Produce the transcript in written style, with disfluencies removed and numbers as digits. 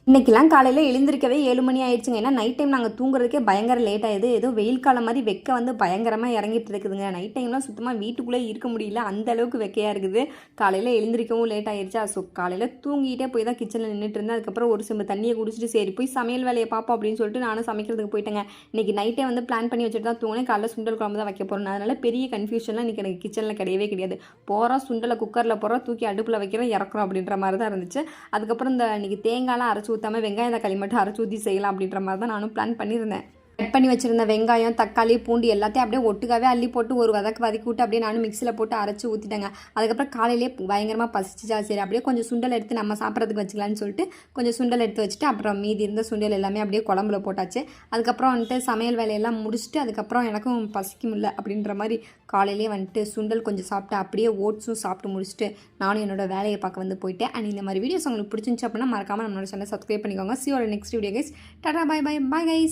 இன்றைக்கெலாம் காலையில் எழுந்திருக்கவே 7 மணி ஆயிடுச்சுங்க. ஏன்னா நைட் டைம் நாங்கள் தூங்குறதுக்கே பயங்கர லேட் ஆகுது. ஏதோ வெயில் காலம் மாதிரி வெக்க வந்து பயங்கரமாக இறங்கிட்டு இருக்குதுங்க. நைட் டைம்லாம் சுத்தமாக வீட்டுக்குள்ளே இருக்க முடியல, அந்த அளவுக்கு வெக்கையாக இருக்குது. காலையில் எழுந்திரிக்கவும் லேட் ஆயிடுச்சா. ஸோ காலையில் தூங்கிட்டே போய் தான் கிச்சனில் நின்றுட்டு இருந்தேன். அதுக்கப்புறம் ஒரு சிம்பு தண்ணியை குடிச்சிட்டு சரி போய் சமையல் வேலையை பார்ப்போம் அப்படின்னு சொல்லிட்டு நானும் சமைக்கிறதுக்கு போயிட்டேங்க. இன்றைக்கி நைட்டே வந்து பிளான் பண்ணி வச்சுட்டு தான் தூங்கினேன். காலையில் சுண்டல் குழம்பு தான் வைக்க போகிறேன். அதனால் பெரிய கன்ஃபியூஷன்லாம் இன்றைக்கி எனக்கு கிச்சனில் கிடையவே கிடையாது. போகிறோம் சுண்டலை குக்கரில் போகிறோம், தூக்கி அடுப்பில் வைக்கிறோம், இறக்குறோம் அப்படின்ற மாதிரி தான் இருந்துச்சு. அதுக்கப்புறம் இந்த இன்றைக்கி தேங்காய்லாம் அரைச்சி ஊற்றாமல் வெங்காயம் தக்காளி மட்டும் அரைச்சி ஊற்றி செய்யலாம் அப்படின்ற மாதிரி தான் நானும் பிளான் பண்ணியிருந்தேன். கட் பண்ணி வச்சுருந்த வெங்காயம் தக்காளி பூண்டு எல்லாத்தையும் அப்படியே ஒட்டுக்காவே அள்ளி போட்டு ஒரு வதக்கி விட்டு அப்படியே நானும் மிக்சியில் போட்டு அரைச்சி ஊற்றிட்டேங்க. அதுக்கப்புறம் காலையிலேயே பயங்கரமாக பசிச்சிச்சா, சரி அப்படியே கொஞ்சம் சுண்டல் எடுத்து நம்ம சாப்பிட்றதுக்கு வச்சுக்கலான்னு சொல்லிட்டு கொஞ்சம் சுண்டல் எடுத்து வச்சுட்டு அப்புறம் மீதி இருந்த சுண்டல் எல்லாமே அப்படியே குழம்புல போட்டாச்சு. அதுக்கப்புறம் வந்துட்டு சமையல் வேலையெல்லாம் முடிச்சுட்டு அதுக்கப்புறம் எனக்கும் பசிக்கும் இல்லை அப்படின்ற மாதிரி காலையிலேயே வந்துட்டு சுண்டல் கொஞ்சம் சாப்பிட்டு அப்படியே ஓட்ஸும் சாப்பிட்டு முடிச்சுட்டு நானும் என்னோடய வேலையை பார்க்க வந்து போயிட்டேன். அண்ட் இந்த மாதிரி வீடியோஸ் உங்களுக்கு பிடிச்சிருந்துச்சு அப்படின்னா மறக்காமல் நம்மளோட சேனலை சப்ஸ்கிரைப் பண்ணிக்கோங்க. See you on next video guys. Tata, bye bye guys.